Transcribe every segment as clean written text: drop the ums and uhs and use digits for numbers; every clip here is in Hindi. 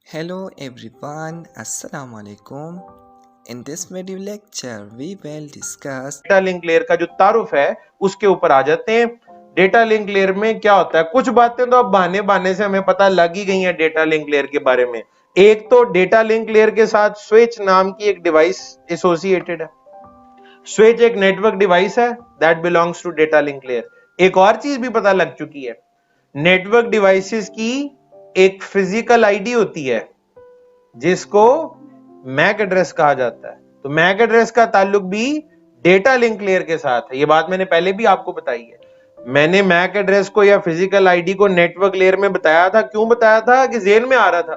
Hello everyone, Assalamu alaikum. In this video lecture, we will discuss data link layer का जो तारुफ है उसके ऊपर आ जाते हैं। डेटा लिंक लेयर में क्या होता है, कुछ बातें तो अब बहाने बहाने से हमें पता लग ही गई हैं डेटा लिंक लेयर के बारे में। एक तो डेटा लिंक लेयर के साथ स्विच नाम की एक डिवाइस एसोसिएटेड है। स्विच एक नेटवर्क डिवाइस है that belongs to data link layer. एक और चीज भी पता लग चुकी है, नेटवर्क डिवाइसेस की एक फिजिकल आईडी होती है जिसको मैक एड्रेस कहा जाता है। तो मैक एड्रेस का ताल्लुक भी डेटा लिंक लेयर के साथ है। ये बात मैंने पहले भी आपको बताई है। मैंने मैक एड्रेस को या फिजिकल आईडी को नेटवर्क लेयर में बताया था। क्यों बताया था कि जेन में आ रहा था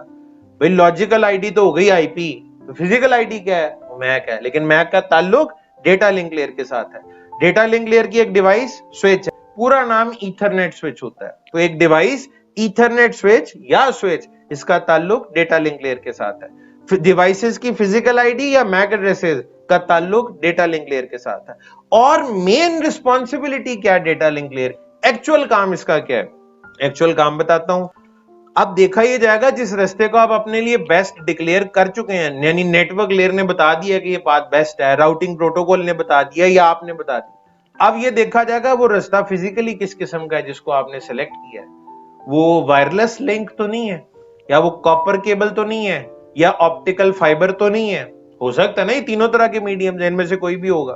भाई लॉजिकल आईडी तो हो गई आईपी, तो फिजिकल आईडी क्या है, वो मैक है, लेकिन मैक का ताल्लुक डेटा लिंक लेयर के साथ है। डेटा लिंक लेयर की एक डिवाइस स्विच है, पूरा नाम ईथरनेट स्विच होता है। तो एक डिवाइस ईथरनेट स्विच या स्विच, इसका ताल्लुक डेटा लिंक लेयर के साथ है। डिवाइसेस की फिजिकल आईडी या मैक एड्रेसेस का ताल्लुक डेटा लिंक लेयर के साथ है। और मेन रिस्पॉन्सिबिलिटी क्या है डेटा लिंक लेयर, एक्चुअल काम इसका क्या है, एक्चुअल काम बताता हूं। अब देखा ये जाएगा जिस रास्ते को आप अपने लिए बेस्ट डिक्लेयर कर चुके हैं, यानी नेटवर्क लेयर ने बता दिया कि ये पाथ बेस्ट है, राउटिंग प्रोटोकॉल ने बता दिया या आपने बता दिया। अब ये देखा जाएगा वो रास्ता फिजिकली किस किस्म का है जिसको आपने सेलेक्ट किया है। वो वायरलेस लिंक तो नहीं है, या वो कॉपर केबल तो नहीं है, या ऑप्टिकल फाइबर तो नहीं है। हो सकता है ना ये तीनों तरह के मीडियम, इनमें से कोई भी होगा।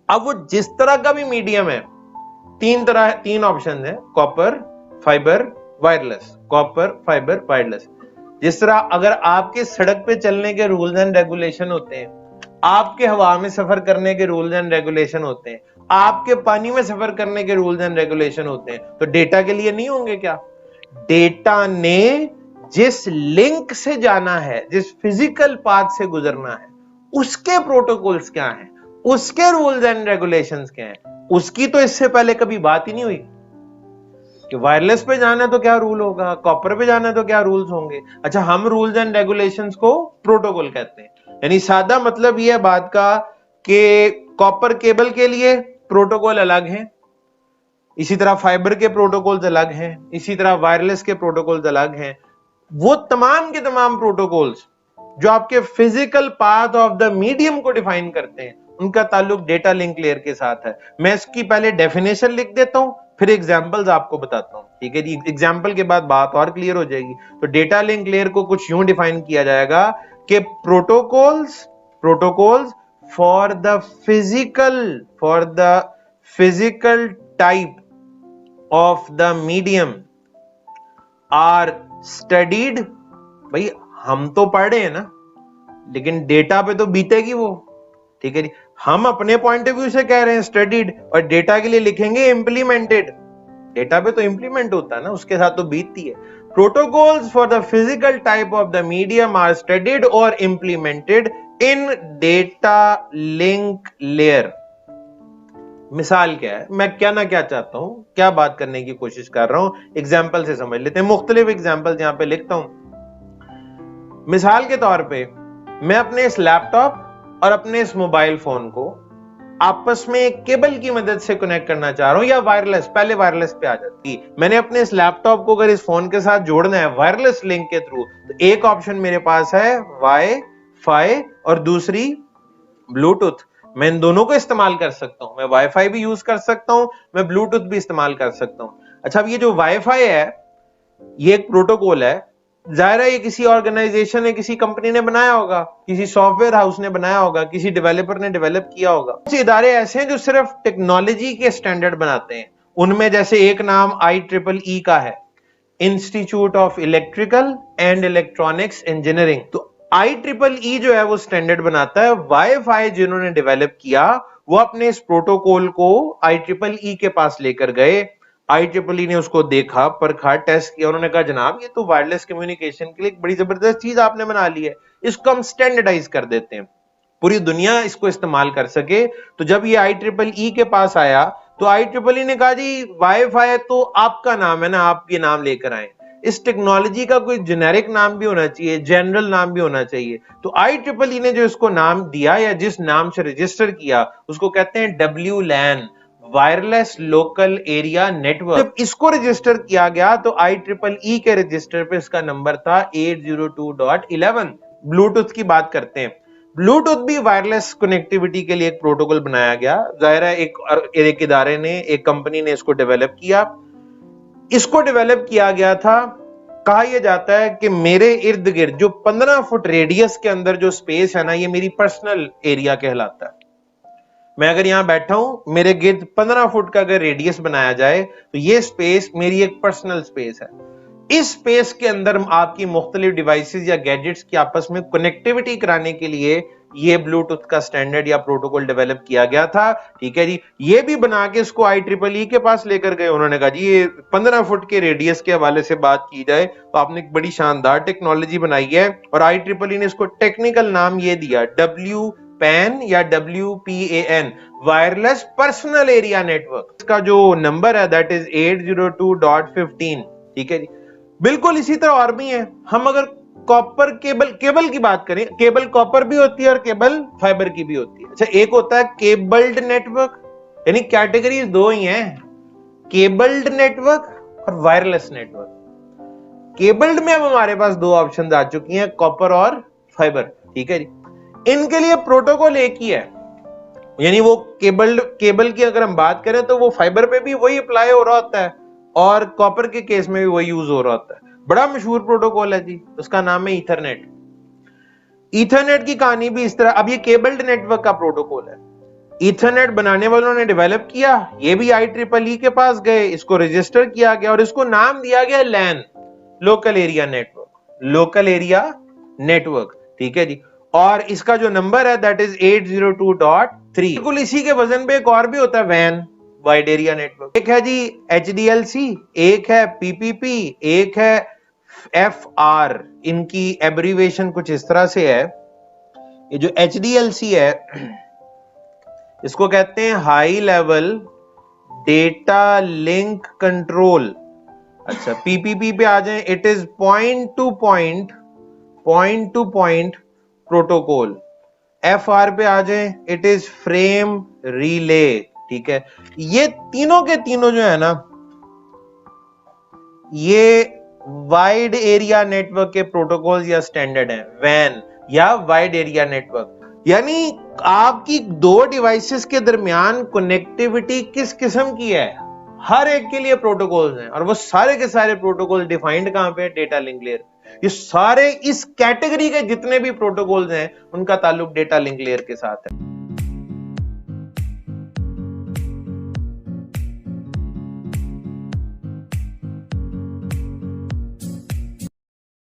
अब वो जिस तरह का भी मीडियम है, तीन ऑप्शन है, copper fibre wireless, copper fibre wireless. जिस तरह अगर आपके सड़क पे चलने के रूल्स एंड रेगुलेशन होते हैं, आपके हवा में सफर करने के रूल्स एंड रेगुलेशन होते हैं, आपके पानी में सफर करने के रूल्स एंड रेगुलेशन होते हैं, तो डेटा के लिए नहीं होंगे क्या? डेटा ने जिस लिंक से जाना है, जिस फिजिकल पाथ से गुजरना है, उसके प्रोटोकॉल्स क्या हैं, उसके रूल्स एंड रेगुलेशंस क्या हैं, उसकी तो इससे पहले कभी बात ही नहीं हुई कि वायरलेस पे जाना है तो क्या रूल होगा, कॉपर पे जाना है तो क्या रूल्स होंगे। अच्छा, हम रूल्स एंड रेगुलेशंस को प्रोटोकॉल कहते हैं। यानी सादा मतलब यह है बात का कि कॉपर केबल के लिए प्रोटोकॉल अलग हैं, इसी तरह फाइबर के प्रोटोकॉल्स अलग हैं, इसी तरह वायरलेस के प्रोटोकॉल्स अलग हैं। वो तमाम के तमाम प्रोटोकॉल्स जो आपके physical path of the medium को डिफाइन करते हैं, उनका ताल्लुक डेटा लिंक लेयर के साथ है। मैं इसकी पहले डेफिनेशन लिख देता हूं, फिर एग्जांपल्स आपको बताता हूं, ठीक है जी। एग्जांपल के बाद बात और क्लियर हो जाएगी। तो डेटा लिंक लेयर को कुछ यूं डिफाइन किया जाएगा कि protocols for the physical type of the medium are studied. भाई हम तो पढ़ रहे हैं ना, लेकिन डेटा पे तो बीतेगी वो, ठीक है जी। हम अपने पॉइंट ऑफ व्यू से कह रहे हैं स्टडीड, और डेटा के लिए लिखेंगे इंप्लीमेंटेड। डेटा पे तो इंप्लीमेंट होता है ना, उसके साथ तो बीतती है। Protocols for the physical type of the medium are studied और implemented in data link layer. मिसाल क्या है, मैं क्या ना क्या चाहता हूं, क्या बात करने की कोशिश कर रहा हूं, एग्जाम्पल से समझ लेते हैं। मुख्तलिफ एग्जाम्पल यहां पे लिखता हूं। मिसाल के तौर पे मैं अपने इस लैपटॉप और अपने इस मोबाइल फोन को आपस में एक केबल की मदद से कनेक्ट करना चाह रहा हूं, या वायरलेस, पहले वायरलेस पे आ जाती। मैंने अपने इस लैपटॉप को अगर इस फोन के साथ जोड़ना है वायरलेस लिंक के थ्रू, तो एक ऑप्शन मेरे पास है वाई फाई और दूसरी ब्लूटूथ। मैं इन दोनों को इस्तेमाल कर सकता हूं, मैं वाईफाई भी यूज कर सकता हूं, मैं ब्लूटूथ भी इस्तेमाल कर सकता हूं। अच्छा, अब ये जो वाईफाई है ये एक प्रोटोकॉल है, जाहिर है ये किसी ऑर्गेनाइजेशन ने, किसी कंपनी ने बनाया होगा, किसी सॉफ्टवेयर हाउस ने बनाया होगा, किसी डेवलपर ने डेवलप किया होगा। कुछ इदारे ऐसे हैं जो सिर्फ टेक्नोलॉजी के स्टैंडर्ड बनाते हैं। उनमें जैसे एक नाम IEEE का है, institute of electrical and electronics engineering. तो IEEE जो है वो स्टैंडर्ड बनाता है। वाईफाई जिन्होंने डेवलप किया वो अपने इस प्रोटोकॉल को IEEE के पास लेकर गए। IEEE ने उसको देखा, परखा, टेस्ट किया। उन्होंने कहा जनाब ये तो वायरलेस कम्युनिकेशन के लिए एक बड़ी जबरदस्त चीज आपने बना ली है, इसको हम स्टैंडर्डाइज कर देते हैं, पूरी दुनिया इसको इस्तेमाल कर सके। तो जब ये IEEE के पास आया तो IEEE ने कहा जी वाईफाई तो आपका नाम है ना, आप ये नाम लेकर आए, इस टेक्नोलॉजी का कोई जेनेरिक नाम भी होना चाहिए, जनरल नाम भी होना चाहिए। तो IEEE ने जो इसको नाम दिया या जिस नाम से रजिस्टर किया उसको कहते हैं WLAN, wireless local area network. जब इसको रजिस्टर किया गया तो IEEE के रजिस्टर पे इसका नंबर था 802.11। ब्लूटूथ की बात करते हैं, ब्लूटूथ भी वायरलेस कनेक्टिविटी के लिए एक प्रोटोकॉल बनाया गया। जाहिर है एक इदारे ने, एक कंपनी ने इसको डेवलप किया। इसको डेवलप किया गया था, कहा यह जाता है कि मेरे इर्द गिर्द जो 15 फुट रेडियस के अंदर जो स्पेस है ना, ये मेरी पर्सनल एरिया कहलाता है। मैं अगर यहां बैठा हूं, मेरे गिर्द 15 फुट का अगर रेडियस बनाया जाए तो ये स्पेस मेरी एक पर्सनल स्पेस है। इस स्पेस के अंदर आपकी मुख्तलिफ डिवाइसेस या गैजेट्स की आपस में कनेक्टिविटी कराने के लिए ये ब्लूटूथ का स्टैंडर्ड या प्रोटोकॉल डेवलप किया गया था। ठीक है जी, ये भी बना के इसको IEEE के पास लेकर गए। उन्होंने कहा जी ये 15 फुट के रेडियस के हवाले से बात की जाए तो आपने एक बड़ी शानदार टेक्नोलॉजी बनाई है, और IEEE ने इसको टेक्निकल नाम ये दिया WPAN या WPAN, wireless personal area network. इसका जो नंबर है दैट इज 802.15। ठीक है जी, बिल्कुल इसी तरह और भी है। हम अगर कॉपर केबल की बात करें, केबल कॉपर भी होती है और केबल फाइबर की भी होती है। अच्छा, एक होता है केबल्ड नेटवर्क, यानी कैटेगरीज दो ही हैं, केबल्ड नेटवर्क और वायरलेस नेटवर्क। केबल्ड में अब हमारे पास दो ऑप्शन आ चुकी हैं, कॉपर और फाइबर। ठीक है जी, इनके लिए प्रोटोकॉल एक ही है, यानी वो केबल की अगर हम बात करें तो वो फाइबर पे भी वही अप्लाई हो रहा होता है और कॉपर के केस में भी वही यूज हो रहा होता है। बड़ा मशहूर प्रोटोकॉल है जी, उसका नाम है ईथरनेट। ईथरनेट की कहानी भी इस तरह, अब ये केबल्ड नेटवर्क का प्रोटोकॉल है। ईथरनेट बनाने वालों ने डेवलप किया, ये भी IEEE के पास गए, इसको रजिस्टर किया गया और इसको नाम दिया गया LAN, local area network, local area network. ठीक है जी, और इसका जो नंबर है दैट इज 802.3। बिल्कुल इसी के वजन पे एक और भी होता है WAN, वाइड एरिया नेटवर्क। एक है जी HDLC, एक है PPP, एक है FR। इनकी एब्रीवेशन कुछ इस तरह से है। ये जो HDLC है इसको कहते हैं high level data link control. अच्छा, PPP पे आ जाए, it is point two point protocol. FR पे आ जाए, इट इज फ्रेम रिले। ठीक है, ये तीनों के तीनों जो है ना, ये वाइड एरिया नेटवर्क के प्रोटोकॉल या स्टैंडर्ड हैं, WAN या वाइड एरिया नेटवर्क। यानी आपकी दो डिवाइसेस के दरमियान कनेक्टिविटी किस किस्म की है, हर एक के लिए प्रोटोकॉल्स हैं, और वो सारे के सारे प्रोटोकॉल डिफाइंड कहां पे, डेटा लिंक लेयर। ये सारे इस कैटेगरी के जितने भी प्रोटोकॉल्स हैं उनका ताल्लुक डेटा लिंक लेयर के साथ है।